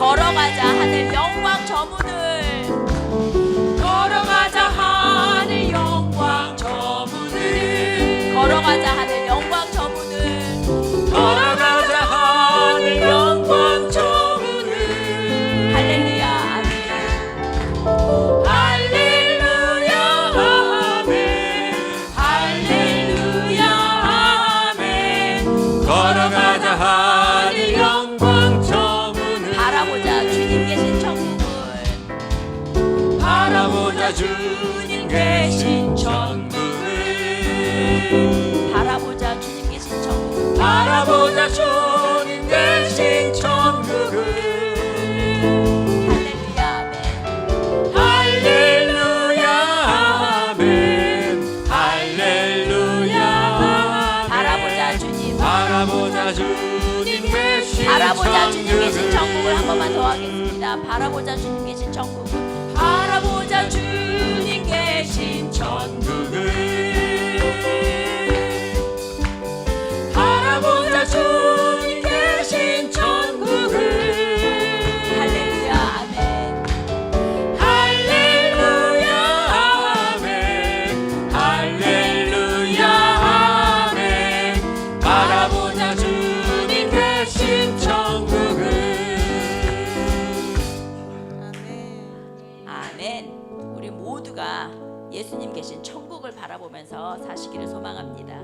걸어가자 하늘 영광 저 문을 걸어가자 하늘 영광 저 문을 걸어가자 하늘 영광 저 문을 걸어가자 하늘 영광 저 문을 할렐루야 아멘 할렐루야 아멘 할렐루야 아멘 걸어가자 하늘 영광 저 문을 바라보자 주님 계신 천국을 바라보자 주님 계신 천국을 바라보자 주님 계신 천국을 바라보자 주님 계신 천국을 할렐루야 아멘 할렐루야 아멘 할렐루야 아멘 바라보자 주님 바라보자 주님 계신 바라보자 주님 계신 천국을 천국을 한 번만 더 하겠습니다. 바라보자 주님 계신 천국을 바라보자 주님 계신 천국을 바라보자 주님 계신 천국을 할렐루야 아멘 할렐루야 아멘 할렐루야 아멘 바라보자 주님 계신 천국을 아멘. 우리 모두가 예수님 계신 천국을 바라보면서 사시기를 소망합니다.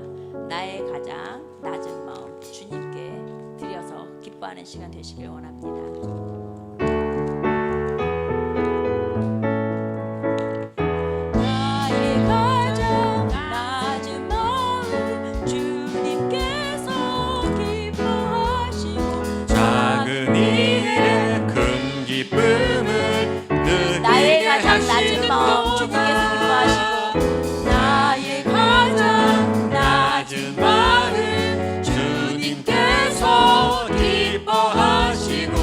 나의 가장 낮은 마음 주님께 드려서 기뻐하는 시간 되시길 원합니다. 나의 가장 낮은 마음 주님께서 기뻐하시고 작은 일에 큰 기쁨을 느끼게 나의 가장 낮은 하시는 마음 주님께서 기뻐하시고 나의 가장 낮은 마음 주님께서 기뻐하시고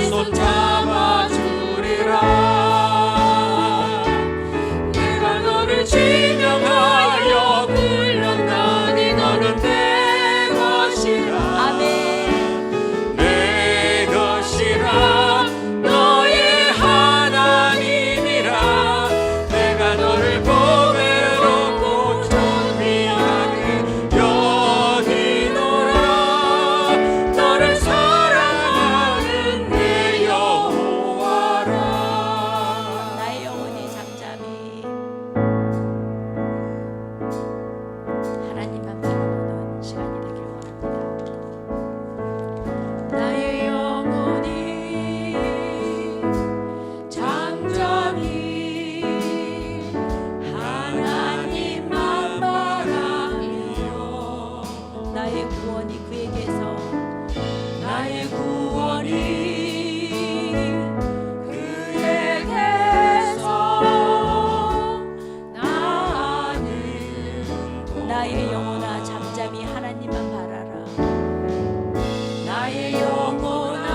손 잡아주리라. 내가 너를 지명하여 불렀나니 너는 내 것이라. 아멘. 내 것이라. 너의 하나님이라. 내가 너를 보배롭고 존귀하게 여기노라. 너를 사랑하는 내 여호와라. 나의 영혼이 잠잠히 하나님만 바라보는 시간이 되길 원합니다. 나의 영혼이 잠잠히 하나님만 바라며 나의 구원이 그에게서 나의 구원이 그에게서 나는 나의 영혼아 잠잠히 하나님만 바라라. 나의 영혼아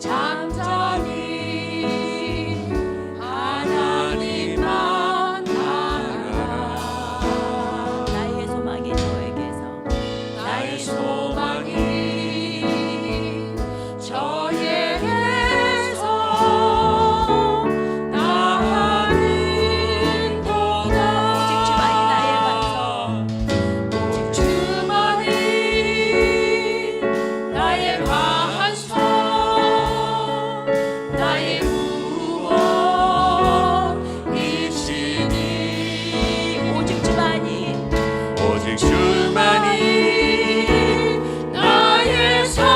잠잠히 하나님만 바라라. 나의 소망이 저에게서 나의 소망이 저에게서 나는 도다. 오직 주만이 나의 반석, 오직 주만이 나의 반석, 나의 구원이시니. 오직 주만이 오직 주만이 나의 산성,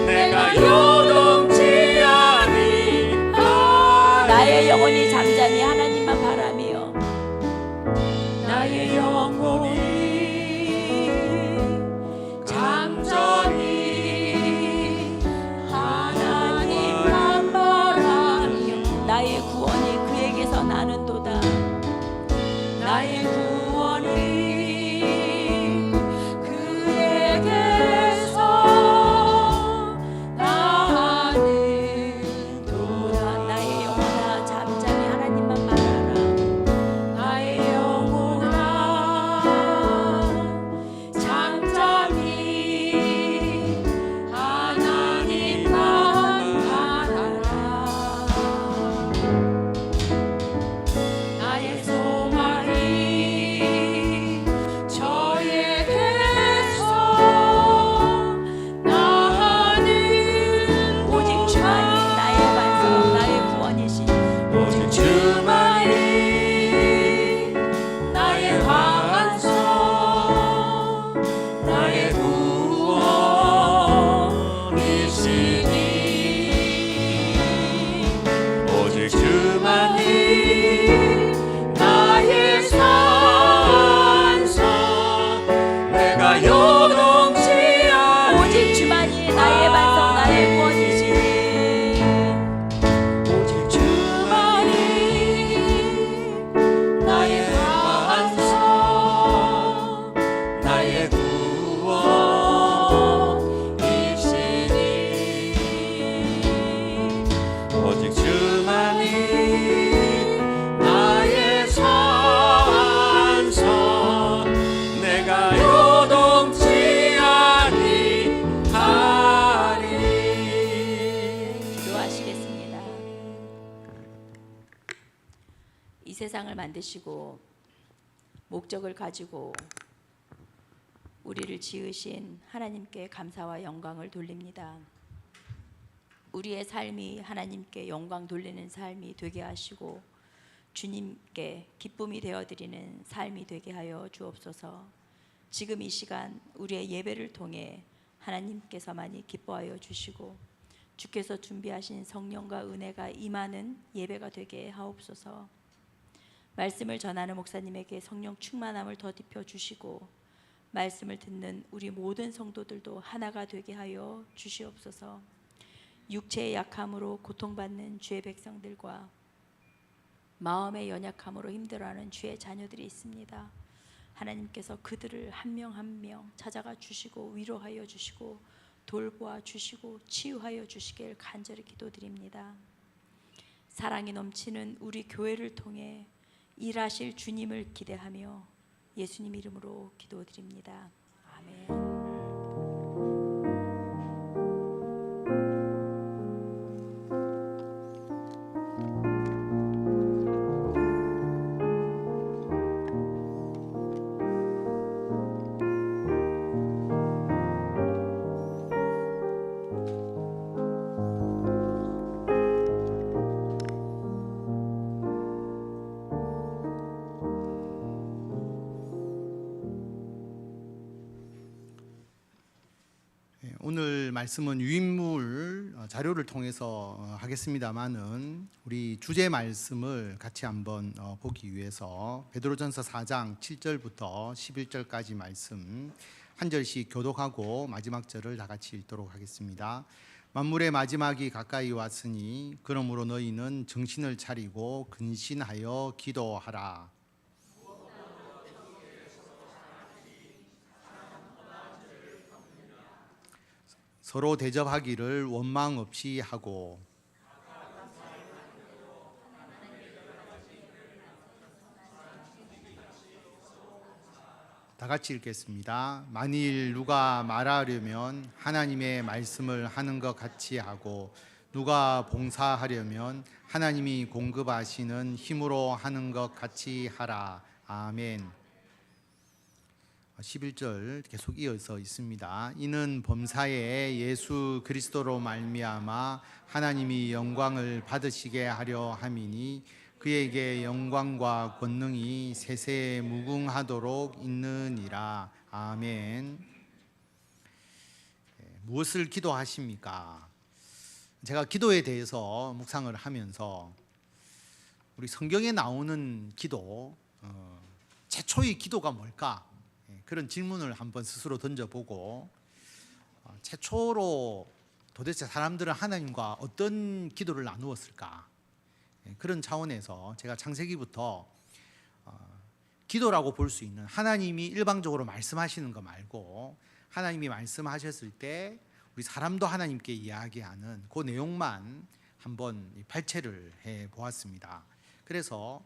내가 요동치 아니하리. 나의 영혼이 잠잠히 하나님만 바라며 나의 영혼이 잠잠히 하나님만 바라며 나의 구원이 그에게서 나는도다. 나의 구원이 그에게서 나는도다. 나의 영혼아 잠잠히 하나님만 바라라. 나의 영혼아 잠잠히 하나님만 바라라. 나의 소망이 저에게서 나는 오직 주만이 나의 반석, 나의 구원이시니. 오직 주만이 나의 반석, 나의 구원이시니. 오직 주만이 나의 산성, 내가 요동치 오직 주만이 나의 반석, 나의 구원이시니. 오직 주만이 나의 반석, 나의 구원이시니. 오직 주만이 나의 산성, 내가 요동치 아니하리. 기도하시겠습니다. 이 세상을 만드시고 목적을 가지고 우리를 지으신 하나님께 감사와 영광을 돌립니다. 우리의 삶이 하나님께 영광 돌리는 삶이 되게 하시고 주님께 기쁨이 되어드리는 삶이 되게 하여 주옵소서. 지금 이 시간 우리의 예배를 통해 하나님께서만이 기뻐하여 주시고 주께서 준비하신 성령과 은혜가 임하는 예배가 되게 하옵소서. 말씀을 전하는 목사님에게 성령 충만함을 더딥혀 주시고 말씀을 듣는 우리 모든 성도들도 하나가 되게 하여 주시옵소서. 육체의 약함으로 고통받는 주의 백성들과 마음의 연약함으로 힘들어하는 주의 자녀들이 있습니다. 하나님께서 그들을 한 명 한 명 찾아가 주시고 위로하여 주시고 돌보아 주시고 치유하여 주시길 간절히 기도드립니다. 사랑이 넘치는 우리 교회를 통해 일하실 주님을 기대하며 예수님 이름으로 기도드립니다. 아멘. 오늘 말씀은 유인물 자료를 통해서 하겠습니다만은 우리 주제 말씀을 같이 한번 보기 위해서 베드로전서 4장 7절부터 11절까지 말씀 한 절씩 교독하고 마지막 절을 다 같이 읽도록 하겠습니다. 만물의 마지막이 가까이 왔으니 그러므로 너희는 정신을 차리고 근신하여 기도하라. 서로 대접하기를 원망 없이 하고 다 같이 읽겠습니다. 만일 누가 말하려면 하나님의 말씀을 하는 것 같이 하고 누가 봉사하려면 하나님이 공급하시는 힘으로 하는 것 같이 하라. 아멘. 11절 계속 이어서 있습니다. 이는 범사에 예수 그리스도로 말미암아 하나님이 영광을 받으시게 하려 함이니 그에게 영광과 권능이 세세에 무궁하도록 있느니라. 아멘. 무엇을 기도하십니까? 제가 기도에 대해서 묵상을 하면서 우리 성경에 나오는 기도, 최초의 기도가 뭘까? 그런 질문을 한번 스스로 던져보고 최초로 도대체 사람들은 하나님과 어떤 기도를 나누었을까? 그런 차원에서 제가 창세기부터 기도라고 볼 수 있는 하나님이 일방적으로 말씀하시는 거 말고 하나님이 말씀하셨을 때 우리 사람도 하나님께 이야기하는 그 내용만 한번 발췌를 해보았습니다. 그래서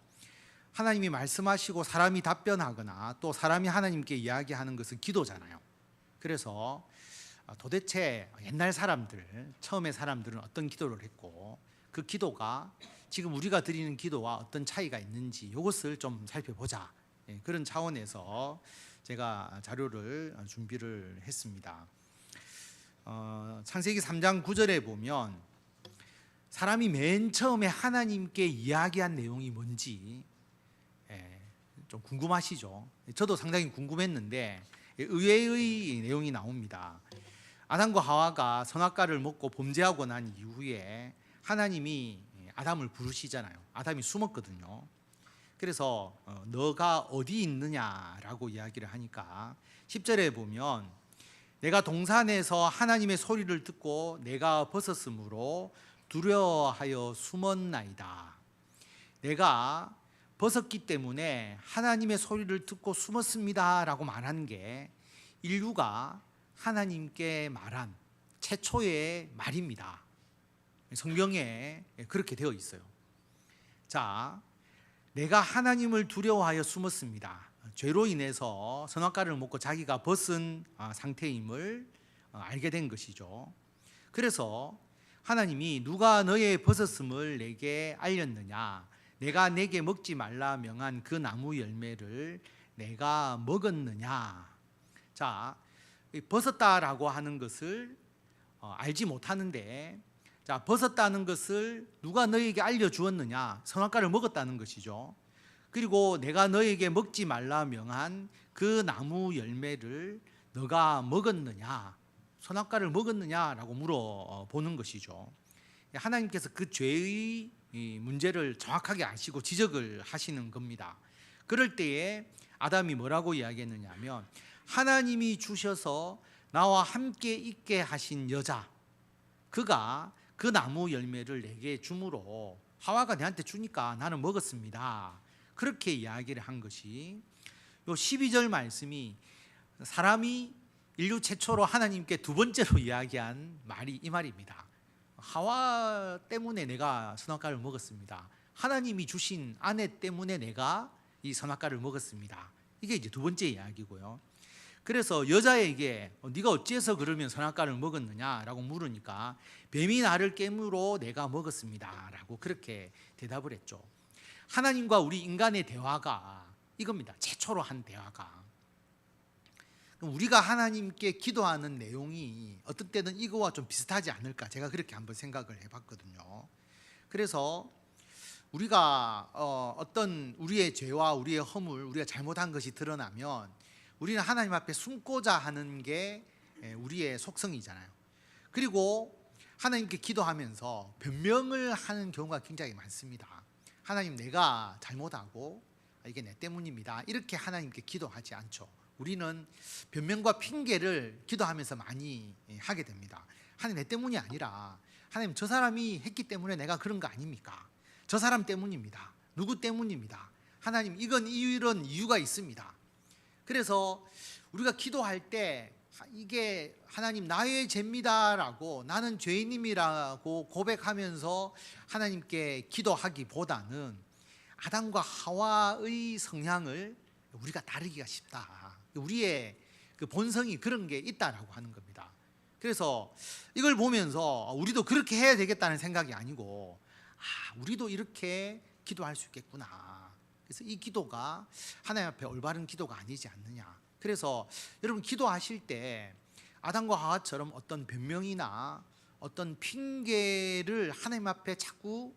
하나님이 말씀하시고 사람이 답변하거나 또 사람이 하나님께 이야기하는 것은 기도잖아요. 그래서 도대체 옛날 사람들, 처음의 사람들은 어떤 기도를 했고 그 기도가 지금 우리가 드리는 기도와 어떤 차이가 있는지 이것을 좀 살펴보자. 그런 차원에서 제가 자료를 준비를 했습니다. 창세기 3장 9절에 보면 사람이 맨 처음에 하나님께 이야기한 내용이 뭔지 좀 궁금하시죠? 저도 상당히 궁금했는데 의외의 내용이 나옵니다. 아담과 하와가 선악과를 먹고 범죄하고 난 이후에 하나님이 아담을 부르시잖아요. 아담이 숨었거든요. 그래서 너가 어디 있느냐라고 이야기를 하니까 10절에 보면 내가 동산에서 하나님의 소리를 듣고 내가 벗었으므로 두려워하여 숨었나이다. 내가 벗었기 때문에 하나님의 소리를 듣고 숨었습니다 라고 말하는 게 인류가 하나님께 말한 최초의 말입니다. 성경에 그렇게 되어 있어요. 자, 내가 하나님을 두려워하여 숨었습니다. 죄로 인해서 선악과를 먹고 자기가 벗은 상태임을 알게 된 것이죠. 그래서 하나님이 누가 너의 벗었음을 내게 알렸느냐? 내가 내게 먹지 말라 명한 그 나무 열매를 내가 먹었느냐? 자, 벗었다라고 하는 것을 알지 못하는데, 자, 벗었다는 것을 누가 너에게 알려주었느냐? 선악과를 먹었다는 것이죠. 그리고 내가 너에게 먹지 말라 명한 그 나무 열매를 너가 먹었느냐? 선악과를 먹었느냐라고 물어보는 것이죠. 하나님께서 그 죄의 문제를 정확하게 아시고 지적을 하시는 겁니다. 그럴 때에 아담이 뭐라고 이야기했느냐 하면 하나님이 주셔서 나와 함께 있게 하신 여자, 그가 그 나무 열매를 내게 주므로 하와가 내한테 주니까 나는 먹었습니다. 그렇게 이야기를 한 것이 요 12절 말씀이 사람이 인류 최초로 하나님께 두 번째로 이야기한 말이 이 말입니다. 하와 때문에 내가 선악과를 먹었습니다. 하나님이 주신 아내 때문에 내가 이 선악과를 먹었습니다. 이게 이제 두 번째 이야기고요. 그래서 여자에게 네가 어찌해서 그러면 선악과를 먹었느냐라고 물으니까 뱀이 나를 깨물어 내가 먹었습니다 라고 그렇게 대답을 했죠. 하나님과 우리 인간의 대화가 이겁니다. 최초로 한 대화가. 우리가 하나님께 기도하는 내용이 어떤 때는 이거와 좀 비슷하지 않을까, 제가 그렇게 한번 생각을 해봤거든요. 그래서 우리가 어떤 우리의 죄와 우리의 허물, 우리가 잘못한 것이 드러나면 우리는 하나님 앞에 숨고자 하는 게 우리의 속성이잖아요. 그리고 하나님께 기도하면서 변명을 하는 경우가 굉장히 많습니다. 하나님, 내가 잘못하고 이게 내 때문입니다, 이렇게 하나님께 기도하지 않죠. 우리는 변명과 핑계를 기도하면서 많이 하게 됩니다. 하나님, 내 때문이 아니라 하나님, 저 사람이 했기 때문에 내가 그런 거 아닙니까? 저 사람 때문입니다. 누구 때문입니다. 하나님, 이건 이런 이유가 있습니다. 그래서 우리가 기도할 때 이게 하나님 나의 죄입니다라고, 나는 죄인임이라고 고백하면서 하나님께 기도하기보다는 아담과 하와의 성향을 우리가 다루기가 쉽다. 우리의 그 본성이 그런 게 있다라고 하는 겁니다. 그래서 이걸 보면서 우리도 그렇게 해야 되겠다는 생각이 아니고, 우리도 이렇게 기도할 수 있겠구나. 그래서 이 기도가 하나님 앞에 올바른 기도가 아니지 않느냐. 그래서 여러분 기도하실 때 아담과 하와처럼 어떤 변명이나 어떤 핑계를 하나님 앞에 자꾸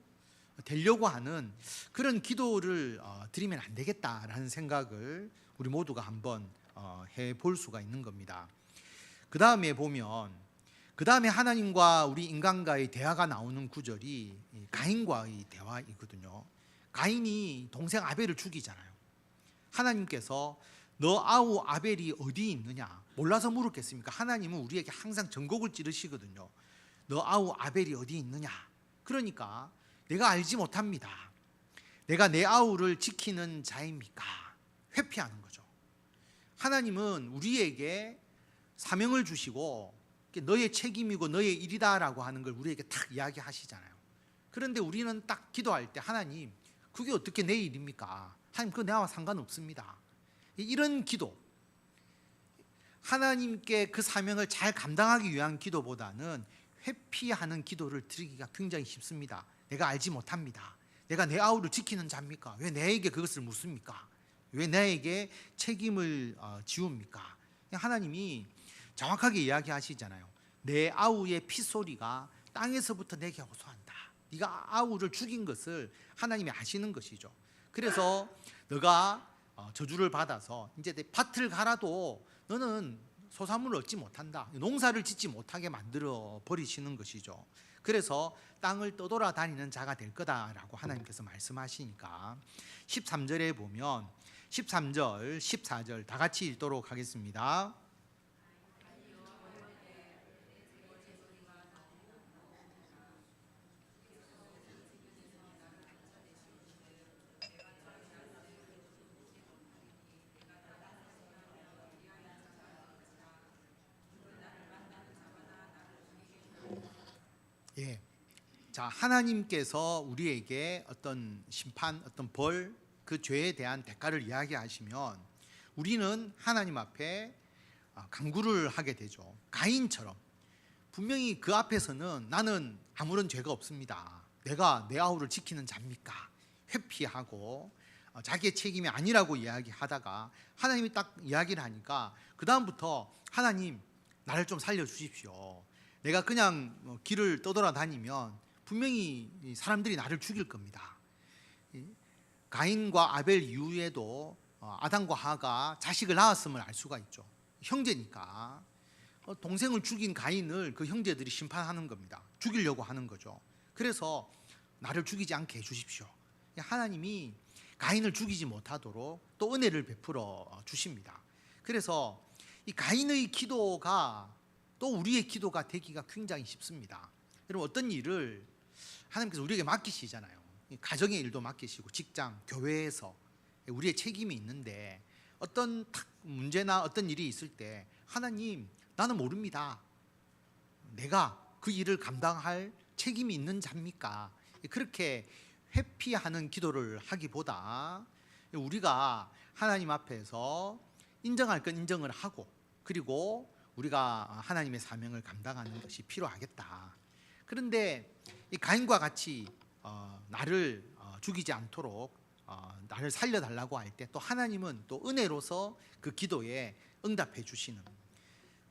되려고 하는 그런 기도를 드리면 안 되겠다라는 생각을 우리 모두가 한번 해볼 수가 있는 겁니다. 그 다음에 보면, 그 다음에 하나님과 우리 인간과의 대화가 나오는 구절이 가인과의 대화이거든요. 가인이 동생 아벨을 죽이잖아요. 하나님께서 너 아우 아벨이 어디 있느냐, 몰라서 물었겠습니까? 하나님은 우리에게 항상 전곡을 찌르시거든요. 너 아우 아벨이 어디 있느냐. 그러니까 내가 알지 못합니다. 내가 내 아우를 지키는 자입니까? 회피하는 거죠. 하나님은 우리에게 사명을 주시고 너의 책임이고 너의 일이다라고 하는 걸 우리에게 딱 이야기하시잖아요. 그런데 우리는 딱 기도할 때, 하나님, 그게 어떻게 내 일입니까? 하나님, 그거 나와 상관없습니다. 이런 기도, 하나님께 그 사명을 잘 감당하기 위한 기도보다는 회피하는 기도를 드리기가 굉장히 쉽습니다. 내가 알지 못합니다. 내가 내 아우를 지키는 자입니까? 왜 내에게 그것을 묻습니까? 왜 나에게 책임을 지웁니까? 하나님이 정확하게 이야기하시잖아요. 내 아우의 피소리가 땅에서부터 내게 호소한다. 네가 아우를 죽인 것을 하나님이 아시는 것이죠. 그래서 너가 저주를 받아서 이제 내 밭을 갈아도 너는 소산물을 얻지 못한다. 농사를 짓지 못하게 만들어 버리시는 것이죠. 그래서 땅을 떠돌아다니는 자가 될 거다라고 하나님께서 말씀하시니까 13절에 보면 13절, 14절 다 같이 읽도록 하겠습니다. 예. 자, 하나님께서 우리에게 어떤 심판, 어떤 벌, 그 죄에 대한 대가를 이야기하시면 우리는 하나님 앞에 간구를 하게 되죠. 가인처럼 분명히 그 앞에서는 나는 아무런 죄가 없습니다. 내가 내 아우를 지키는 자입니까? 회피하고 자기의 책임이 아니라고 이야기하다가 하나님이 딱 이야기를 하니까 그 다음부터 하나님, 나를 좀 살려주십시오. 내가 그냥 길을 떠돌아다니면 분명히 사람들이 나를 죽일 겁니다. 가인과 아벨 이후에도 아담과 하가 자식을 낳았음을 알 수가 있죠. 형제니까 동생을 죽인 가인을 그 형제들이 심판하는 겁니다. 죽이려고 하는 거죠. 그래서 나를 죽이지 않게 해주십시오. 하나님이 가인을 죽이지 못하도록 또 은혜를 베풀어 주십니다. 그래서 이 가인의 기도가 또 우리의 기도가 되기가 굉장히 쉽습니다. 여러분, 어떤 일을 하나님께서 우리에게 맡기시잖아요. 가정의 일도 맡기시고 직장, 교회에서 우리의 책임이 있는데 어떤 문제나 어떤 일이 있을 때 하나님, 나는 모릅니다. 내가 그 일을 감당할 책임이 있는 자입니까? 그렇게 회피하는 기도를 하기보다 우리가 하나님 앞에서 인정할 건 인정을 하고, 그리고 우리가 하나님의 사명을 감당하는 것이 필요하겠다. 그런데 이 가인과 같이 나를 죽이지 않도록 나를 살려달라고 할 때 또 하나님은 또 은혜로서 그 기도에 응답해 주시는,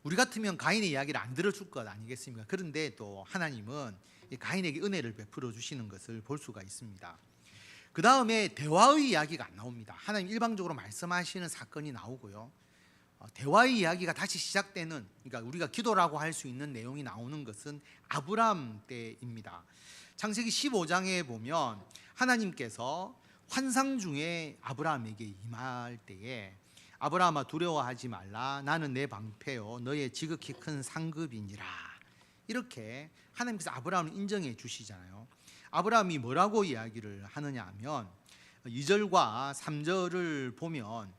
우리 같으면 가인의 이야기를 안 들어줄 것 아니겠습니까? 그런데 또 하나님은 이 가인에게 은혜를 베풀어 주시는 것을 볼 수가 있습니다. 그 다음에 대화의 이야기가 안 나옵니다. 하나님 일방적으로 말씀하시는 사건이 나오고요, 대화의 이야기가 다시 시작되는, 그러니까 우리가 기도라고 할 수 있는 내용이 나오는 것은 아브라함 때입니다. 창세기 15장에 보면 하나님께서 환상 중에 아브라함에게 임할 때에 아브라함아 두려워하지 말라, 나는 내 방패요 너의 지극히 큰 상급이니라, 이렇게 하나님께서 아브라함을 인정해 주시잖아요. 아브라함이 뭐라고 이야기를 하느냐 하면 2절과 3절을 보면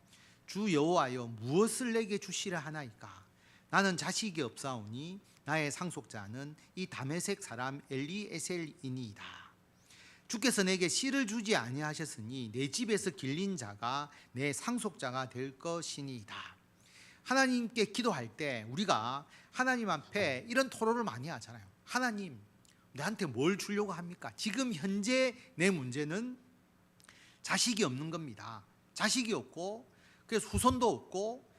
주 여호와여 무엇을 내게 주시려 하나이까, 나는 자식이 없사오니 나의 상속자는 이 다메섹 사람 엘리에셀이니이다. 주께서 내게 씨를 주지 아니하셨으니 내 집에서 길린 자가 내 상속자가 될 것이니이다. 하나님께 기도할 때 우리가 하나님 앞에 이런 토로를 많이 하잖아요. 하나님, 나한테 뭘 주려고 합니까? 지금 현재 내 문제는 자식이 없는 겁니다. 자식이 없고, 그래서 후손도 없고,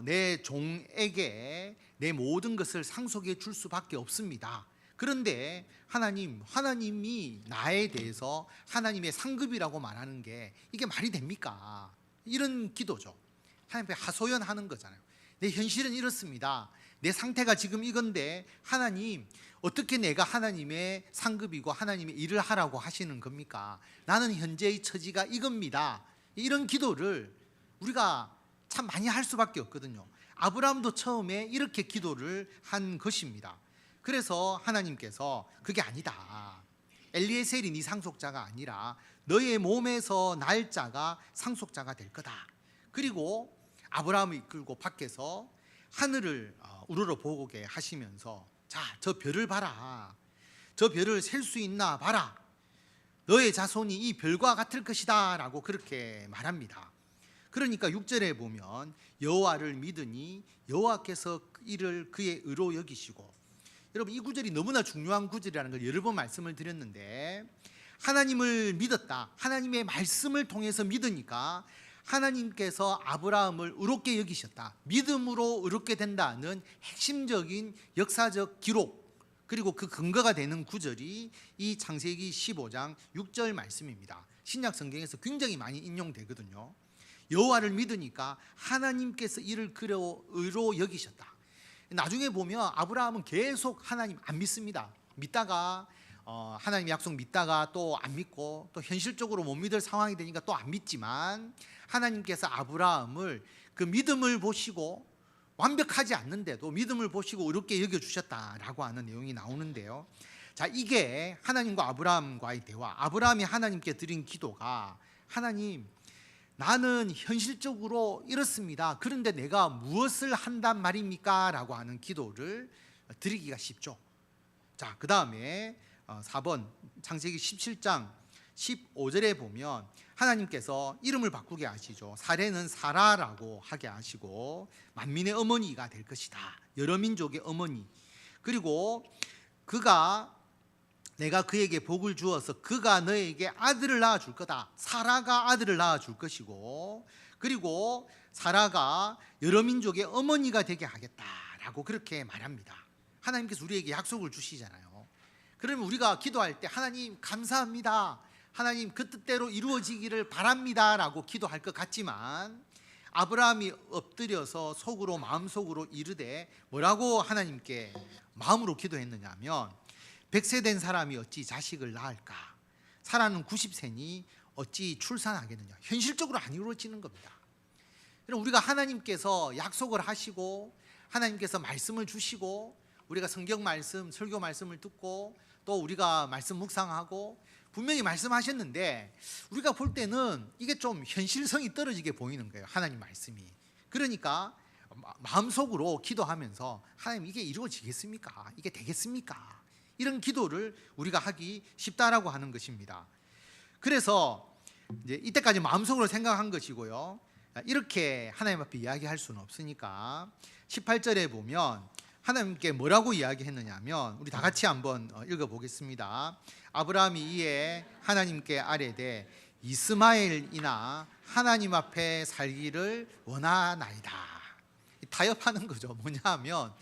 내 종에게 내 모든 것을 상속해 줄 수밖에 없습니다. 그런데 하나님이 나에 대해서 하나님의 상급이라고 말하는 게 이게 말이 됩니까? 이런 기도죠. 하나님 앞에 하소연하는 거잖아요. 내 현실은 이렇습니다. 내 상태가 지금 이건데 하나님, 어떻게 내가 하나님의 상급이고 하나님의 일을 하라고 하시는 겁니까? 나는 현재의 처지가 이겁니다. 이런 기도를 우리가 참 많이 할 수밖에 없거든요. 아브라함도 처음에 이렇게 기도를 한 것입니다. 그래서 하나님께서 그게 아니다, 엘리에셀이 네 상속자가 아니라 너의 몸에서 날 자가 상속자가 될 거다. 그리고 아브라함을 이끌고 밖에서 하늘을 우러러 보게 하시면서, 자, 저 별을 봐라, 저 별을 셀 수 있나 봐라, 너의 자손이 이 별과 같을 것이다 라고 그렇게 말합니다. 그러니까 6절에 보면 여호와를 믿으니 여호와께서 이를 그의 의로 여기시고, 여러분 이 구절이 너무나 중요한 구절이라는 걸 여러 번 말씀을 드렸는데, 하나님을 믿었다, 하나님의 말씀을 통해서 믿으니까 하나님께서 아브라함을 의롭게 여기셨다, 믿음으로 의롭게 된다는 핵심적인 역사적 기록, 그리고 그 근거가 되는 구절이 이 창세기 15장 6절 말씀입니다. 신약 성경에서 굉장히 많이 인용되거든요. 여호와를 믿으니까 하나님께서 이를 의로 여기셨다. 나중에 보면 아브라함은 계속 하나님 안 믿습니다. 믿다가 하나님 약속 믿다가 또 안 믿고, 또 현실적으로 못 믿을 상황이 되니까 또 안 믿지만, 하나님께서 아브라함을 그 믿음을 보시고, 완벽하지 않는데도 믿음을 보시고 의롭게 여겨주셨다라고 하는 내용이 나오는데요. 자, 이게 하나님과 아브라함과의 대화, 아브라함이 하나님께 드린 기도가, 하나님, 나는 현실적으로 이렇습니다. 그런데 내가 무엇을 한단 말입니까? 라고 하는 기도를 드리기가 쉽죠. 자, 그 다음에 4번 창세기 17장 15절에 보면 하나님께서 이름을 바꾸게 하시죠. 사레는 사라라고 하게 하시고 만민의 어머니가 될 것이다, 여러 민족의 어머니. 그리고 내가 그에게 복을 주어서 그가 너에게 아들을 낳아줄 거다. 사라가 아들을 낳아줄 것이고, 그리고 사라가 여러 민족의 어머니가 되게 하겠다라고 그렇게 말합니다. 하나님께서 우리에게 약속을 주시잖아요. 그러면 우리가 기도할 때 하나님 감사합니다, 하나님 그 뜻대로 이루어지기를 바랍니다 라고 기도할 것 같지만, 아브라함이 엎드려서 마음속으로 이르되 뭐라고 하나님께 마음으로 기도했느냐 하면, 100세 된 사람이 어찌 자식을 낳을까? 사라는 90세니 어찌 출산하겠느냐? 현실적으로 안 이루어지는 겁니다. 우리가 하나님께서 약속을 하시고 하나님께서 말씀을 주시고, 우리가 성경 말씀, 설교 말씀을 듣고 또 우리가 말씀 묵상하고 분명히 말씀하셨는데 우리가 볼 때는 이게 좀 현실성이 떨어지게 보이는 거예요. 하나님 말씀이. 그러니까 마음속으로 기도하면서 하나님 이게 이루어지겠습니까? 이게 되겠습니까? 이런 기도를 우리가 하기 쉽다라고 하는 것입니다. 그래서 이제 이때까지 마음속으로 생각한 것이고요. 이렇게 하나님 앞에 이야기할 수는 없으니까 18절에 보면 하나님께 뭐라고 이야기했느냐 하면 우리 다 같이 한번 읽어보겠습니다. 아브라함이 이에 하나님께 아뢰되 이스마엘이나 하나님 앞에 살기를 원하나이다. 타협하는 거죠. 뭐냐 하면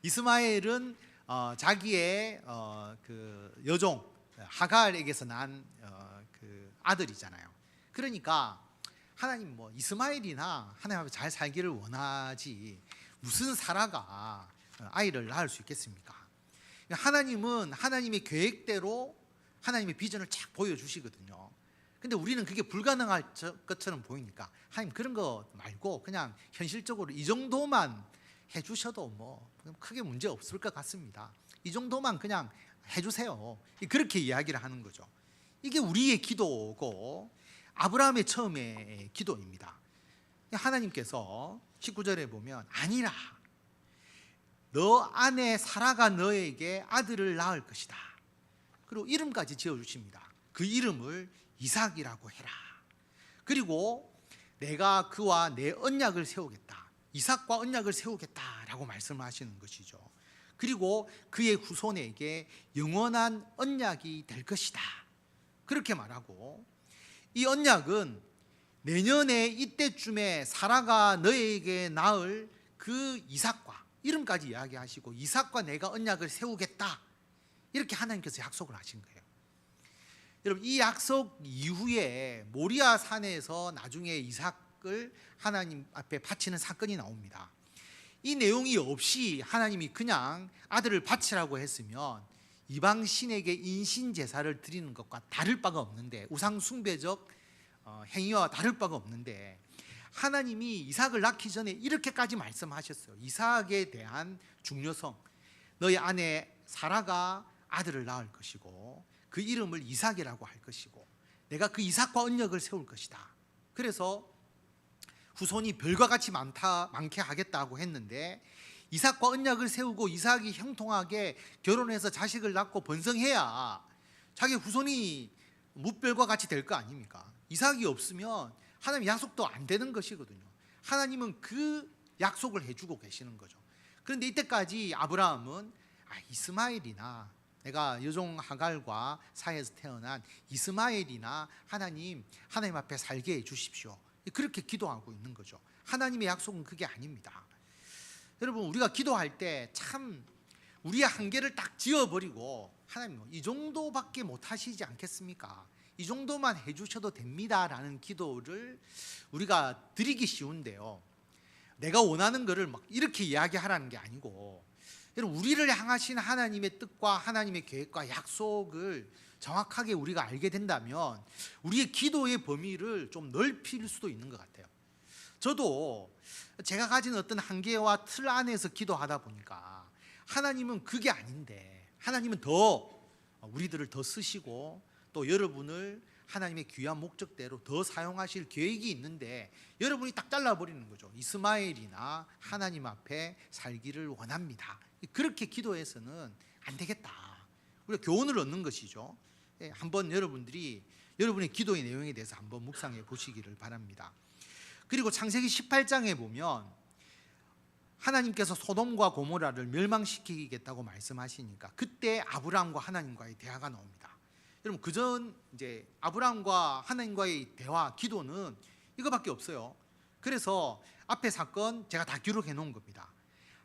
이스마엘은 자기의 그 여종 하갈에게서 난 그 아들이잖아요. 그러니까 하나님 뭐 이스마엘이나 하나님 앞에 잘 살기를 원하지 무슨 사라가 아이를 낳을 수 있겠습니까? 하나님은 하나님의 계획대로 하나님의 비전을 쫙 보여주시거든요. 근데 우리는 그게 불가능할 것처럼 보이니까 하나님 그런 거 말고 그냥 현실적으로 이 정도만 해주셔도 뭐 크게 문제 없을 것 같습니다. 이 정도만 그냥 해주세요. 그렇게 이야기를 하는 거죠. 이게 우리의 기도고 아브라함의 처음의 기도입니다. 하나님께서 19절에 보면 아니라 너 아내 사라가 너에게 아들을 낳을 것이다. 그리고 이름까지 지어주십니다. 그 이름을 이삭이라고 해라. 그리고 내가 그와 내 언약을 세우겠다. 이삭과 언약을 세우겠다라고 말씀을 하시는 것이죠. 그리고 그의 후손에게 영원한 언약이 될 것이다. 그렇게 말하고 이 언약은 내년에 이때쯤에 사라가 너에게 낳을 그 이삭과 이름까지 이야기하시고 이삭과 내가 언약을 세우겠다. 이렇게 하나님께서 약속을 하신 거예요. 여러분 이 약속 이후에 모리아 산에서 나중에 이삭을 하나님 앞에 바치는 사건이 나옵니다. 이 내용이 없이 하나님이 그냥 아들을 바치라고 했으면 이방 신에게 인신 제사를 드리는 것과 다를 바가 없는데 우상 숭배적 행위와 다를 바가 없는데 하나님이 이삭을 낳기 전에 이렇게까지 말씀하셨어요. 이삭에 대한 중요성, 너희 아내 사라가 아들을 낳을 것이고 그 이름을 이삭이라고 할 것이고 내가 그 이삭과 언약을 세울 것이다. 그래서 후손이 별과 같이 많게 하겠다고 했는데 이삭과 언약을 세우고 이삭이 형통하게 결혼해서 자식을 낳고 번성해야 자기 후손이 무별과 같이 될 거 아닙니까? 이삭이 없으면 하나님 약속도 안 되는 것이거든요. 하나님은 그 약속을 해주고 계시는 거죠. 그런데 이때까지 아브라함은 이스마엘이나 내가 여종 하갈과 사이에서 태어난 이스마엘이나 하나님 앞에 살게 해주십시오. 그렇게 기도하고 있는 거죠. 하나님의 약속은 그게 아닙니다. 여러분 우리가 기도할 때 참 우리의 한계를 딱 지어버리고 하나님 이 정도밖에 못하시지 않겠습니까? 이 정도만 해주셔도 됩니다라는 기도를 우리가 드리기 쉬운데요. 내가 원하는 것을 막 이렇게 이야기하라는 게 아니고 여러분 우리를 향하신 하나님의 뜻과 하나님의 계획과 약속을 정확하게 우리가 알게 된다면 우리의 기도의 범위를 좀 넓힐 수도 있는 것 같아요. 저도 제가 가진 어떤 한계와 틀 안에서 기도하다 보니까 하나님은 그게 아닌데 하나님은 더 우리들을 더 쓰시고 또 여러분을 하나님의 귀한 목적대로 더 사용하실 계획이 있는데 여러분이 딱 잘라버리는 거죠. 이스마엘이나 하나님 앞에 살기를 원합니다. 그렇게 기도해서는 안 되겠다. 우리가 교훈을 얻는 것이죠. 한번 여러분들이 여러분의 기도의 내용에 대해서 한번 묵상해 보시기를 바랍니다. 그리고 창세기 18장에 보면 하나님께서 소돔과 고모라를 멸망시키겠다고 말씀하시니까 그때 아브라함과 하나님과의 대화가 나옵니다. 여러분 그전 이제 아브라함과 하나님과의 대화, 기도는 이거밖에 없어요. 그래서 앞에 사건 제가 다 기록해 놓은 겁니다.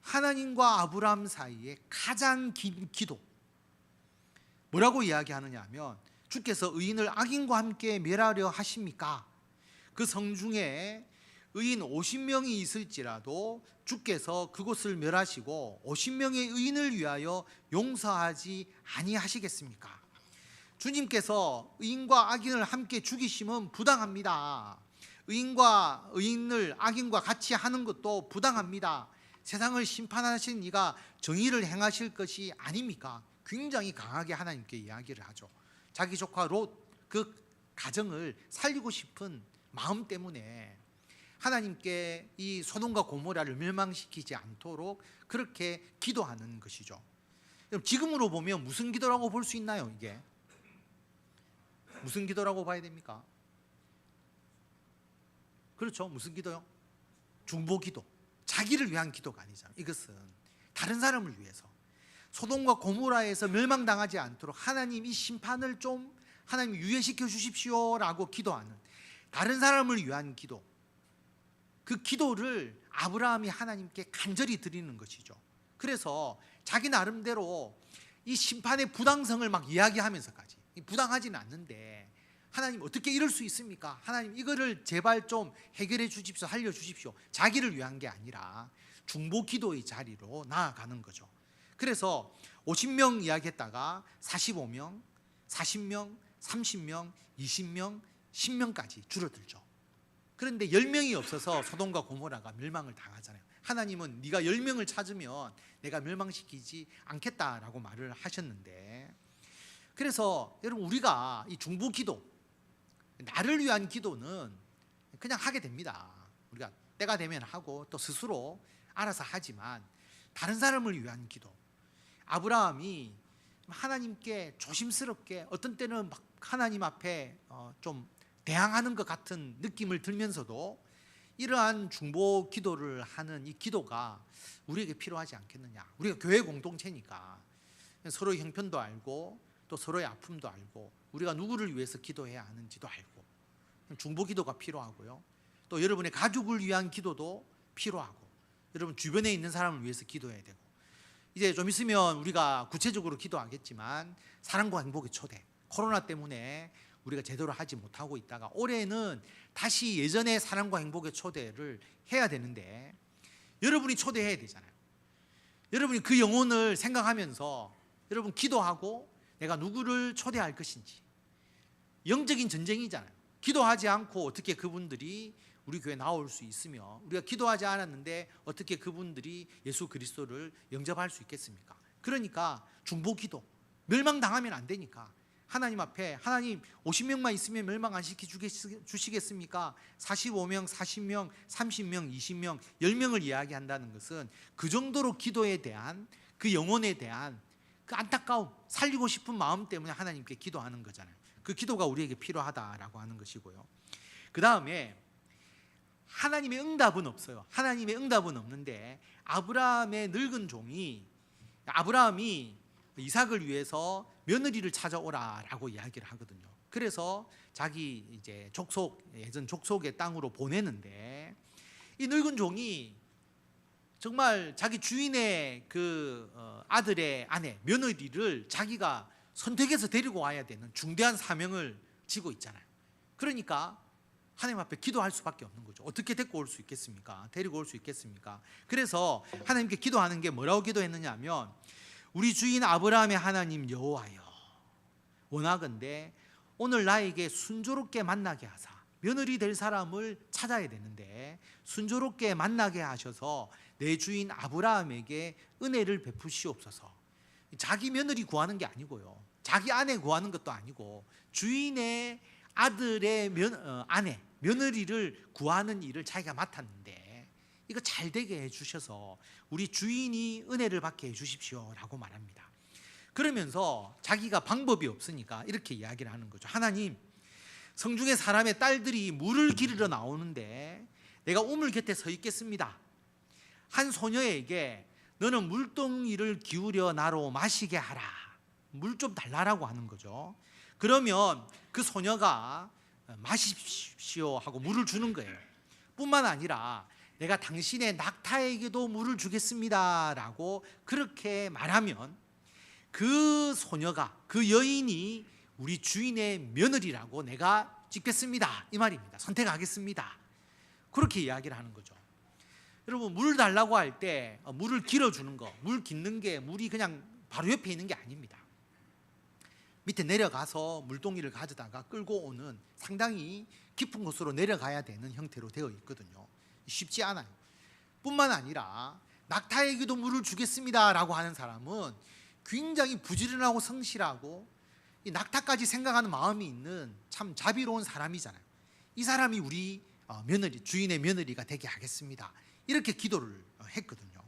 하나님과 아브라함 사이에 가장 긴 기도. 뭐라고 이야기하느냐 하면 주께서 의인을 악인과 함께 멸하려 하십니까? 그 성중에 의인 50명이 있을지라도 주께서 그곳을 멸하시고 50명의 의인을 위하여 용서하지 아니하시겠습니까? 주님께서 의인과 악인을 함께 죽이시면 부당합니다. 의인을 악인과 같이 하는 것도 부당합니다. 세상을 심판하신 이가 정의를 행하실 것이 아닙니까? 굉장히 강하게 하나님께 이야기를 하죠. 자기 조카 롯 그 가정을 살리고 싶은 마음 때문에 하나님께 이 소돔과 고모라를 멸망시키지 않도록 그렇게 기도하는 것이죠. 그럼 지금으로 보면 무슨 기도라고 볼 수 있나요? 이게 무슨 기도라고 봐야 됩니까? 그렇죠. 무슨 기도요? 중보기도. 자기를 위한 기도가 아니잖아요. 이것은 다른 사람을 위해서 소돔과 고모라에서 멸망당하지 않도록 하나님 이 심판을 좀 하나님 유예시켜 주십시오라고 기도하는 다른 사람을 위한 기도. 그 기도를 아브라함이 하나님께 간절히 드리는 것이죠. 그래서 자기 나름대로 이 심판의 부당성을 막 이야기하면서까지, 부당하지는 않는데 하나님 어떻게 이럴 수 있습니까? 하나님 이거를 제발 좀 해결해 주십시오, 살려주십시오. 자기를 위한 게 아니라 중보 기도의 자리로 나아가는 거죠. 그래서 50명 이야기했다가 45명, 40명, 30명, 20명, 10명까지 줄어들죠. 그런데 10명이 없어서 소돔과 고모라가 멸망을 당하잖아요. 하나님은 네가 10명을 찾으면 내가 멸망시키지 않겠다라고 말을 하셨는데, 그래서 여러분 우리가 이 중보 기도, 나를 위한 기도는 그냥 하게 됩니다. 우리가 때가 되면 하고 또 스스로 알아서 하지만 다른 사람을 위한 기도, 아브라함이 하나님께 조심스럽게 어떤 때는 막 하나님 앞에 좀 대항하는 것 같은 느낌을 들면서도 이러한 중보 기도를 하는 이 기도가 우리에게 필요하지 않겠느냐. 우리가 교회 공동체니까 서로의 형편도 알고 또 서로의 아픔도 알고 우리가 누구를 위해서 기도해야 하는지도 알고 중보 기도가 필요하고요. 또 여러분의 가족을 위한 기도도 필요하고 여러분 주변에 있는 사람을 위해서 기도해야 되고, 이제 좀 있으면 우리가 구체적으로 기도하겠지만 사랑과 행복의 초대, 코로나 때문에 우리가 제대로 하지 못하고 있다가 올해는 다시 예전의 사랑과 행복의 초대를 해야 되는데 여러분이 초대해야 되잖아요. 여러분이 그 영혼을 생각하면서 여러분 기도하고 내가 누구를 초대할 것인지, 영적인 전쟁이잖아요. 기도하지 않고 어떻게 그분들이 우리 교회에 나올 수 있으며 우리가 기도하지 않았는데 어떻게 그분들이 예수 그리스도를 영접할 수 있겠습니까? 그러니까 중보 기도, 멸망당하면 안 되니까 하나님 앞에 하나님 50명만 있으면 멸망 안 시켜주시겠습니까? 45명, 40명, 30명, 20명, 10명을 이야기한다는 것은 그 정도로 기도에 대한 그 영혼에 대한 그 안타까움, 살리고 싶은 마음 때문에 하나님께 기도하는 거잖아요. 그 기도가 우리에게 필요하다라고 하는 것이고요. 그 다음에 하나님의 응답은 없어요. 하나님의 응답은 없는데 아브라함의 늙은 종이, 아브라함이 이삭을 위해서 며느리를 찾아오라라고 이야기를 하거든요. 그래서 자기 이제 족속, 예전 족속의 땅으로 보내는데 이 늙은 종이 정말 자기 주인의 그 아들의 아내, 며느리를 자기가 선택해서 데리고 와야 되는 중대한 사명을 지고 있잖아요. 그러니까 하나님 앞에 기도할 수밖에 없는 거죠. 어떻게 데리고 올 수 있겠습니까? 데리고 올 수 있겠습니까? 그래서 하나님께 기도하는 게 뭐라고 기도했느냐 하면, 우리 주인 아브라함의 하나님 여호와여, 원하건대 오늘 나에게 순조롭게 만나게 하사, 며느리 될 사람을 찾아야 되는데 순조롭게 만나게 하셔서 내 주인 아브라함에게 은혜를 베푸시옵소서. 자기 며느리 구하는 게 아니고요, 자기 아내 구하는 것도 아니고 주인의 아들의 아내, 며느리를 구하는 일을 자기가 맡았는데 이거 잘 되게 해주셔서 우리 주인이 은혜를 받게 해주십시오라고 말합니다. 그러면서 자기가 방법이 없으니까 이렇게 이야기를 하는 거죠. 하나님, 성중의 사람의 딸들이 물을 기르러 나오는데 내가 우물 곁에 서 있겠습니다. 한 소녀에게 너는 물동이를 기울여 나로 마시게 하라, 물 좀 달라라고 하는 거죠. 그러면 그 소녀가 마십시오 하고 물을 주는 거예요. 뿐만 아니라 내가 당신의 낙타에게도 물을 주겠습니다 라고 그렇게 말하면 그 소녀가, 그 여인이 우리 주인의 며느리라고 내가 찍겠습니다 이 말입니다. 선택하겠습니다. 그렇게 이야기를 하는 거죠. 여러분, 물 달라고 할 때 물을 길어주는 거, 물 깃는 게 물이 그냥 바로 옆에 있는 게 아닙니다. 밑에 내려가서 물동이를 가져다가 끌고 오는 상당히 깊은 곳으로 내려가야 되는 형태로 되어 있거든요. 쉽지 않아요. 뿐만 아니라 낙타에게도 물을 주겠습니다 라고 하는 사람은 굉장히 부지런하고 성실하고 이 낙타까지 생각하는 마음이 있는 참 자비로운 사람이잖아요. 이 사람이 우리 며느리, 주인의 며느리가 되게 하겠습니다. 이렇게 기도를 했거든요.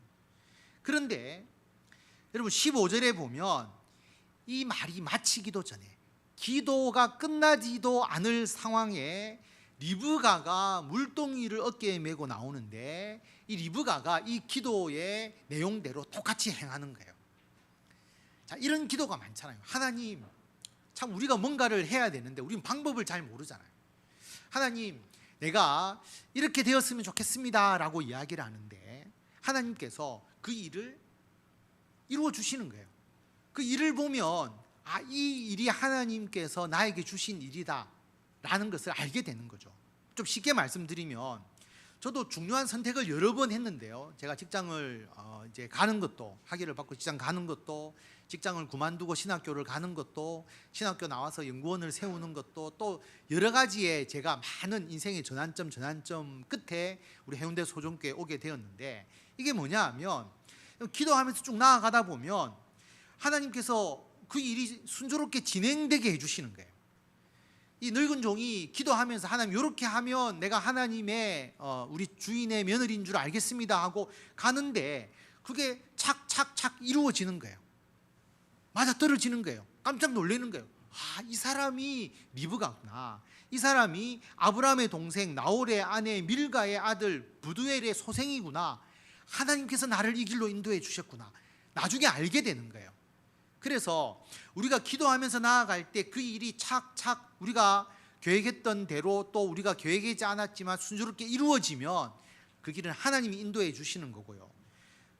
그런데 여러분 15절에 보면 이 말이 마치기도 전에, 기도가 끝나지도 않을 상황에 리브가가 물동이를 어깨에 메고 나오는데, 이 리브가가 이 기도의 내용대로 똑같이 행하는 거예요. 자, 이런 기도가 많잖아요. 하나님, 참 우리가 뭔가를 해야 되는데 우리는 방법을 잘 모르잖아요. 하나님, 내가 이렇게 되었으면 좋겠습니다 라고 이야기를 하는데, 하나님께서 그 일을 이루어 주시는 거예요. 그 일을 보면 이 일이 하나님께서 나에게 주신 일이다 라는 것을 알게 되는 거죠. 좀 쉽게 말씀드리면, 저도 중요한 선택을 여러 번 했는데요. 제가 직장을 이제 가는 것도, 학위를 받고 직장 가는 것도, 직장을 그만두고 신학교를 가는 것도, 신학교 나와서 연구원을 세우는 것도, 또 여러 가지의 제가 많은 인생의 전환점 끝에 우리 해운대 소정교회에 오게 되었는데, 이게 뭐냐 하면, 기도하면서 쭉 나아가다 보면 하나님께서 그 일이 순조롭게 진행되게 해주시는 거예요. 이 늙은 종이 기도하면서 하나님 이렇게 하면 내가 하나님의 우리 주인의 며느리인 줄 알겠습니다 하고 가는데, 그게 착착착 이루어지는 거예요. 맞아떨어지는 거예요. 깜짝 놀라는 거예요. 이 사람이 리브가구나. 이 사람이 아브라함의 동생 나홀의 아내 밀가의 아들 부두엘의 소생이구나. 하나님께서 나를 이 길로 인도해 주셨구나. 나중에 알게 되는 거예요. 그래서 우리가 기도하면서 나아갈 때 그 일이 착착 우리가 계획했던 대로, 또 우리가 계획하지 않았지만 순조롭게 이루어지면 그 길은 하나님이 인도해 주시는 거고요.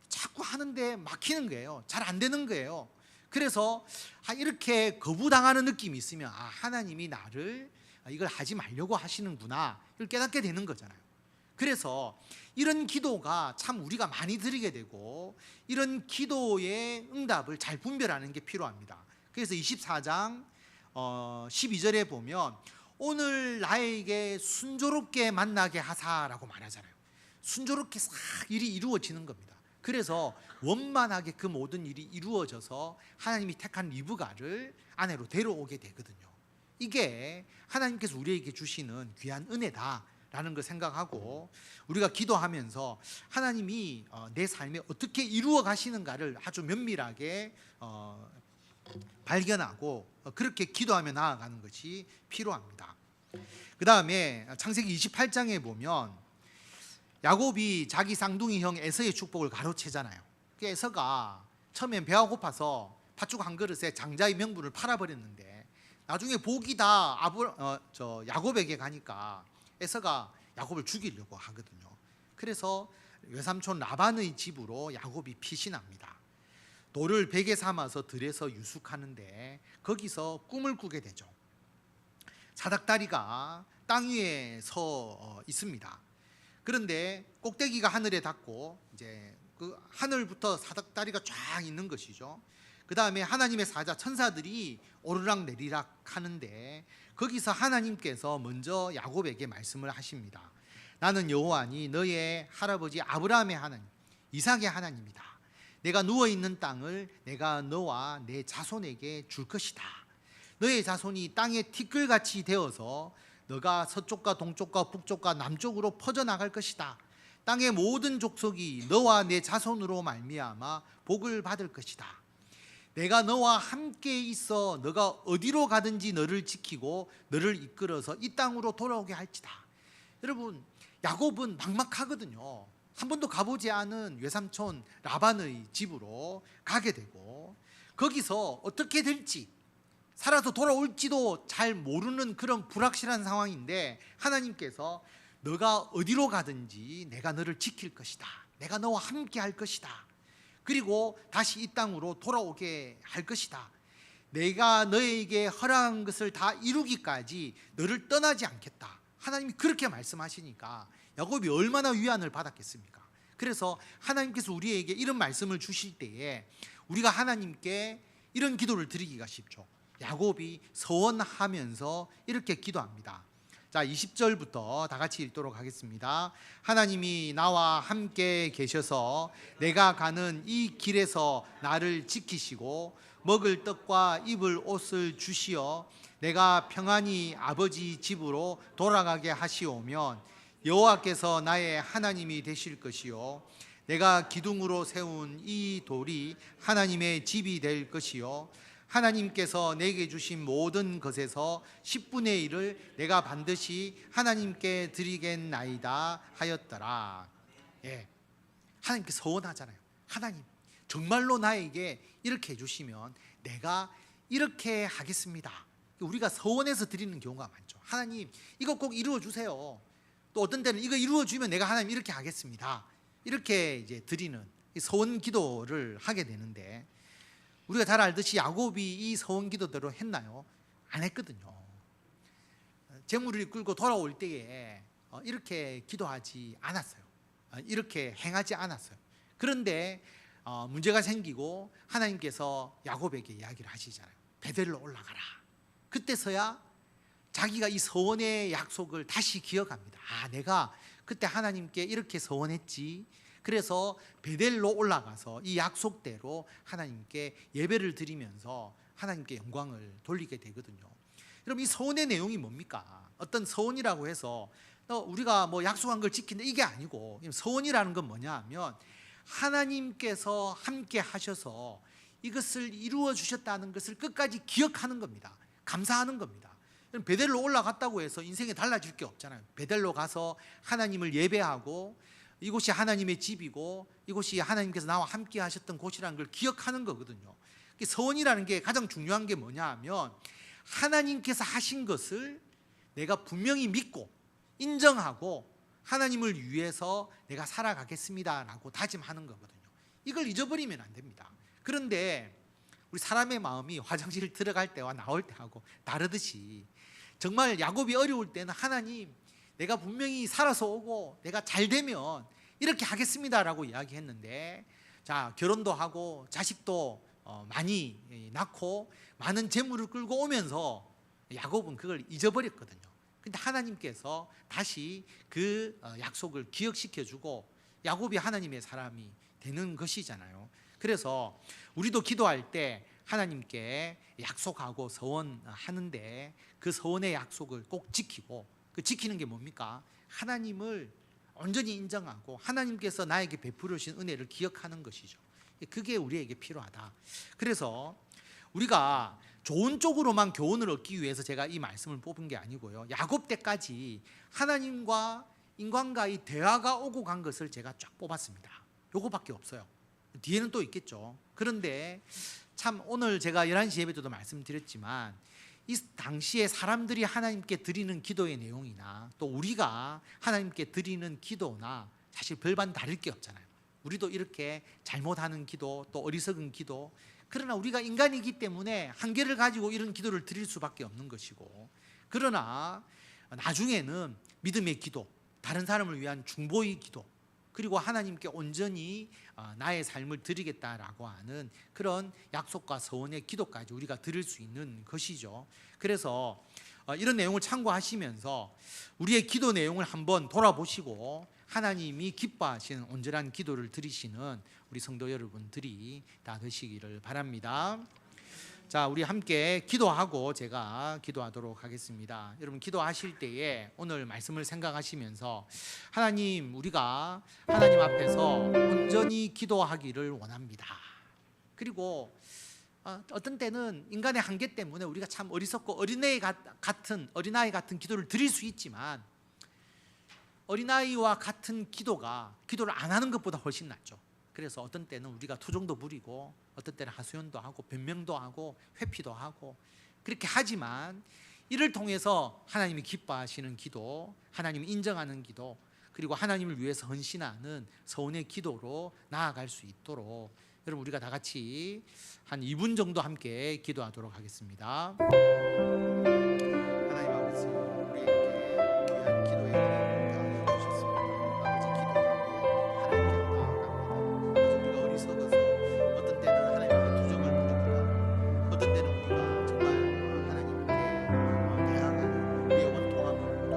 자꾸 하는데 막히는 거예요. 잘 안 되는 거예요. 그래서 이렇게 거부당하는 느낌이 있으면 하나님이 나를 이걸 하지 말려고 하시는구나, 이걸 깨닫게 되는 거잖아요. 그래서 이런 기도가 참 우리가 많이 드리게 되고, 이런 기도의 응답을 잘 분별하는 게 필요합니다. 그래서 24장 12절에 보면 오늘 나에게 순조롭게 만나게 하사라고 말하잖아요. 순조롭게 싹 일이 이루어지는 겁니다. 그래서 원만하게 그 모든 일이 이루어져서 하나님이 택한 리브가를 아내로 데려오게 되거든요. 이게 하나님께서 우리에게 주시는 귀한 은혜다라는 걸 생각하고, 우리가 기도하면서 하나님이 내 삶에 어떻게 이루어 가시는가를 아주 면밀하게 발견하고 그렇게 기도하며 나아가는 것이 필요합니다. 그 다음에 창세기 28장에 보면 야곱이 자기 쌍둥이 형 에서의 축복을 가로채잖아요. 에서가 처음엔 배가 고파서 팥죽 한 그릇에 장자의 명분을 팔아버렸는데, 나중에 복이 다 야곱에게 가니까 에서가 야곱을 죽이려고 하거든요. 그래서 외삼촌 라반의 집으로 야곱이 피신합니다. 돌을 베개 삼아서 들에서 유숙하는데 거기서 꿈을 꾸게 되죠. 사닥다리가 땅 위에 서 있습니다. 그런데 꼭대기가 하늘에 닿고 이제 그 하늘부터 사닥다리가 쫙 있는 것이죠. 그 다음에 하나님의 사자 천사들이 오르락 내리락 하는데, 거기서 하나님께서 먼저 야곱에게 말씀을 하십니다. 나는 여호와니 너의 할아버지 아브라함의 하나님, 이삭의 하나님이다. 내가 누워있는 땅을 내가 너와 내 자손에게 줄 것이다. 너의 자손이 땅의 티끌같이 되어서 너가 서쪽과 동쪽과 북쪽과 남쪽으로 퍼져나갈 것이다. 땅의 모든 족속이 너와 내 자손으로 말미암아 복을 받을 것이다. 내가 너와 함께 있어 너가 어디로 가든지 너를 지키고 너를 이끌어서 이 땅으로 돌아오게 할지다. 여러분, 야곱은 막막하거든요. 한 번도 가보지 않은 외삼촌 라반의 집으로 가게 되고, 거기서 어떻게 될지, 살아서 돌아올지도 잘 모르는 그런 불확실한 상황인데, 하나님께서 너가 어디로 가든지 내가 너를 지킬 것이다. 내가 너와 함께 할 것이다. 그리고 다시 이 땅으로 돌아오게 할 것이다. 내가 너에게 허락한 것을 다 이루기까지 너를 떠나지 않겠다. 하나님이 그렇게 말씀하시니까 야곱이 얼마나 위안을 받았겠습니까? 그래서 하나님께서 우리에게 이런 말씀을 주실 때에 우리가 하나님께 이런 기도를 드리기가 쉽죠. 야곱이 서원하면서 이렇게 기도합니다. 자, 20절부터 다 같이 읽도록 하겠습니다. 하나님이 나와 함께 계셔서 내가 가는 이 길에서 나를 지키시고 먹을 떡과 입을 옷을 주시어 내가 평안히 아버지 집으로 돌아가게 하시오면 여호와께서 나의 하나님이 되실 것이요 내가 기둥으로 세운 이 돌이 하나님의 집이 될 것이요 하나님께서 내게 주신 모든 것에서 10분의 1을 내가 반드시 하나님께 드리겠나이다 하였더라. 예, 하나님께 서원하잖아요. 하나님, 정말로 나에게 이렇게 해주시면 내가 이렇게 하겠습니다. 우리가 서원해서 드리는 경우가 많죠. 하나님, 이거 꼭 이루어 주세요. 또 어떤 때는 이거 이루어 주면 내가 하나님 이렇게 하겠습니다. 이렇게 이제 드리는 서원 기도를 하게 되는데, 우리가 잘 알듯이 야곱이 이 서원 기도대로 했나요? 안 했거든요. 재물을 끌고 돌아올 때에 이렇게 기도하지 않았어요. 이렇게 행하지 않았어요. 그런데 문제가 생기고 하나님께서 야곱에게 이야기를 하시잖아요. 베델로 올라가라. 그때서야 자기가 이 서원의 약속을 다시 기억합니다. 내가 그때 하나님께 이렇게 서원했지. 그래서 베델로 올라가서 이 약속대로 하나님께 예배를 드리면서 하나님께 영광을 돌리게 되거든요. 여러분, 이 서원의 내용이 뭡니까? 어떤 서원이라고 해서 우리가 뭐 약속한 걸 지킨다 이게 아니고, 서원이라는 건 뭐냐 하면 하나님께서 함께 하셔서 이것을 이루어 주셨다는 것을 끝까지 기억하는 겁니다. 감사하는 겁니다. 베델로 올라갔다고 해서 인생에 달라질 게 없잖아요. 베델로 가서 하나님을 예배하고 이곳이 하나님의 집이고 이곳이 하나님께서 나와 함께 하셨던 곳이라는 걸 기억하는 거거든요. 서원이라는 게 가장 중요한 게 뭐냐 하면 하나님께서 하신 것을 내가 분명히 믿고 인정하고 하나님을 위해서 내가 살아가겠습니다라고 다짐하는 거거든요. 이걸 잊어버리면 안 됩니다. 그런데 우리 사람의 마음이 화장실 들어갈 때와 나올 때하고 다르듯이 정말 야곱이 어려울 때는 하나님, 내가 분명히 살아서 오고 내가 잘 되면 이렇게 하겠습니다라고 이야기했는데, 자, 결혼도 하고 자식도 많이 낳고 많은 재물을 끌고 오면서 야곱은 그걸 잊어버렸거든요. 근데 하나님께서 다시 그 약속을 기억시켜주고 야곱이 하나님의 사람이 되는 것이잖아요. 그래서 우리도 기도할 때 하나님께 약속하고 서원하는데 그 서원의 약속을 꼭 지키고, 그 지키는 게 뭡니까? 하나님을 온전히 인정하고 하나님께서 나에게 베풀어 주신 은혜를 기억하는 것이죠. 그게 우리에게 필요하다. 그래서 우리가 좋은 쪽으로만 교훈을 얻기 위해서 제가 이 말씀을 뽑은 게 아니고요, 야곱 때까지 하나님과 인간과의 대화가 오고 간 것을 제가 쫙 뽑았습니다. 요거밖에 없어요. 뒤에는 또 있겠죠. 그런데 참 오늘 제가 11시 예배 때도 말씀드렸지만 이 당시에 사람들이 하나님께 드리는 기도의 내용이나 또 우리가 하나님께 드리는 기도나 사실 별반 다를 게 없잖아요. 우리도 이렇게 잘못하는 기도, 또 어리석은 기도, 그러나 우리가 인간이기 때문에 한계를 가지고 이런 기도를 드릴 수밖에 없는 것이고, 그러나 나중에는 믿음의 기도, 다른 사람을 위한 중보의 기도, 그리고 하나님께 온전히 나의 삶을 드리겠다라고 하는 그런 약속과 서원의 기도까지 우리가 드릴 수 있는 것이죠. 그래서 이런 내용을 참고하시면서 우리의 기도 내용을 한번 돌아보시고 하나님이 기뻐하시는 온전한 기도를 드리시는 우리 성도 여러분들이 다 되시기를 바랍니다. 자, 우리 함께 기도하고 제가 기도하도록 하겠습니다. 여러분, 기도하실 때에 오늘 말씀을 생각하시면서 하나님, 우리가 하나님 앞에서 온전히 기도하기를 원합니다. 그리고 어떤 때는 인간의 한계 때문에 우리가 참 어리석고 어린아이 같은 기도를 드릴 수 있지만, 어린아이와 같은 기도를 안 하는 것보다 훨씬 낫죠. 그래서 어떤 때는 우리가 투정도 부리고 어떤 때는 하소연도 하고 변명도 하고 회피도 하고 그렇게 하지만, 이를 통해서 하나님이 기뻐하시는 기도, 하나님이 인정하는 기도, 그리고 하나님을 위해서 헌신하는 서원의 기도로 나아갈 수 있도록 여러분, 우리가 다 같이 한 2분 정도 함께 기도하도록 하겠습니다. 하나님 아버지, 우리에게 귀한 기도의 은혜를 주셨습니다. 아버지, 기도하고 하나님께 나아갑니다. 우리가 어리석어서 어떤 때는 하나님 앞에 투정을 부리고, 어떤 때는 우리가 정말 하나님께 대항하는 우리의 원통함을 또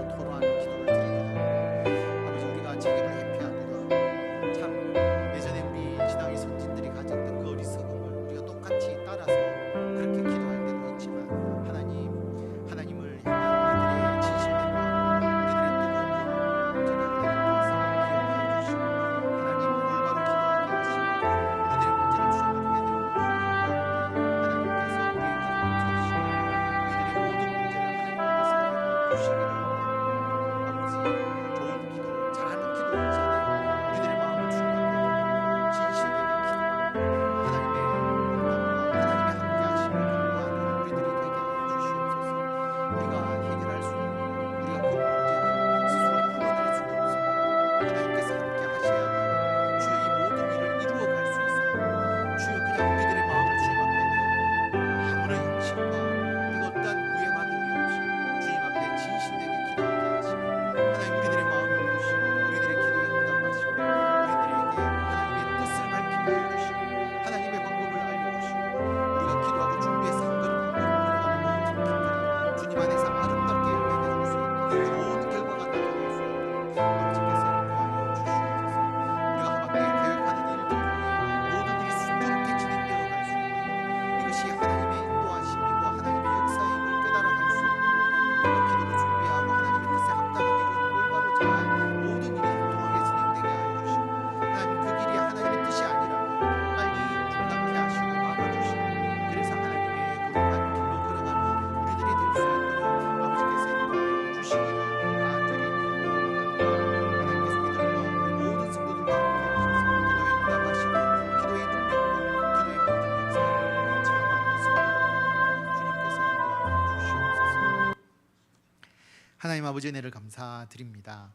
하나님 아버지 은혜를 감사드립니다.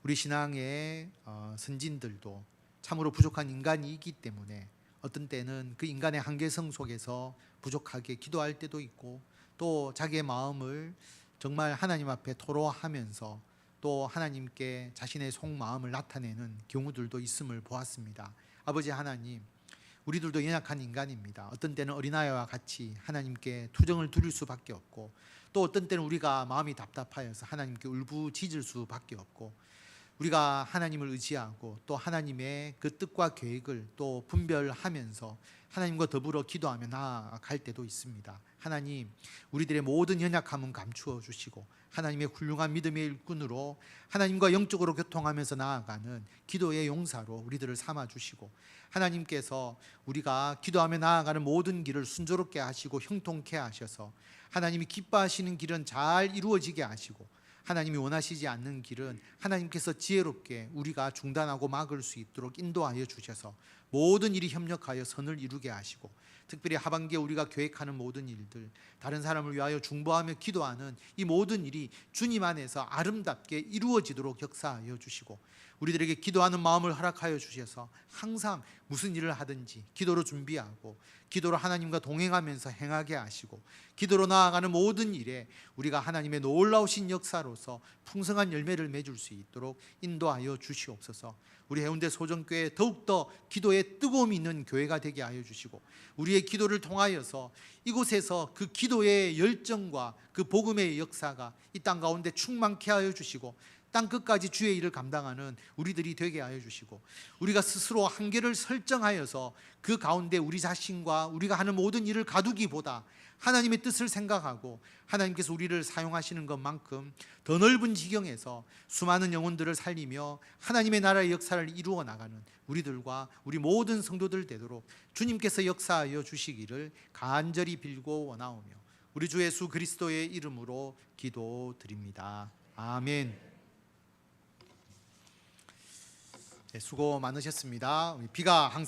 우리 신앙의 선진들도 참으로 부족한 인간이기 때문에 어떤 때는 그 인간의 한계성 속에서 부족하게 기도할 때도 있고, 또 자기의 마음을 정말 하나님 앞에 토로하면서 또 하나님께 자신의 속마음을 나타내는 경우들도 있음을 보았습니다. 아버지 하나님, 우리들도 연약한 인간입니다. 어떤 때는 어린아이와 같이 하나님께 투정을 드릴 수밖에 없고, 또 어떤 때는 우리가 마음이 답답하여서 하나님께 울부짖을 수밖에 없고, 우리가 하나님을 의지하고 또 하나님의 그 뜻과 계획을 또 분별하면서 하나님과 더불어 기도하며 나아갈 때도 있습니다. 하나님, 우리들의 모든 연약함은 감추어 주시고 하나님의 훌륭한 믿음의 일꾼으로 하나님과 영적으로 교통하면서 나아가는 기도의 용사로 우리들을 삼아 주시고, 하나님께서 우리가 기도하며 나아가는 모든 길을 순조롭게 하시고 형통케 하셔서 하나님이 기뻐하시는 길은 잘 이루어지게 하시고, 하나님이 원하시지 않는 길은 하나님께서 지혜롭게 우리가 중단하고 막을 수 있도록 인도하여 주셔서 모든 일이 협력하여 선을 이루게 하시고, 특별히 하반기에 우리가 계획하는 모든 일들, 다른 사람을 위하여 중보하며 기도하는 이 모든 일이 주님 안에서 아름답게 이루어지도록 역사하여 주시고, 우리들에게 기도하는 마음을 허락하여 주셔서 항상 무슨 일을 하든지 기도로 준비하고 기도로 하나님과 동행하면서 행하게 하시고, 기도로 나아가는 모든 일에 우리가 하나님의 놀라우신 역사로서 풍성한 열매를 맺을 수 있도록 인도하여 주시옵소서. 우리 해운대 소정교회 더욱더 기도에 뜨거움이 있는 교회가 되게 하여 주시고, 우리의 기도를 통하여서 이곳에서 그 기도의 열정과 그 복음의 역사가 이 땅 가운데 충만케 하여 주시고, 땅 끝까지 주의 일을 감당하는 우리들이 되게 하여 주시고, 우리가 스스로 한계를 설정하여서 그 가운데 우리 자신과 우리가 하는 모든 일을 가두기보다 하나님의 뜻을 생각하고 하나님께서 우리를 사용하시는 것만큼 더 넓은 지경에서 수많은 영혼들을 살리며 하나님의 나라의 역사를 이루어 나가는 우리들과 우리 모든 성도들 되도록 주님께서 역사하여 주시기를 간절히 빌고 원하오며 우리 주 예수 그리스도의 이름으로 기도드립니다. 아멘. 네, 수고 많으셨습니다. 비가 항상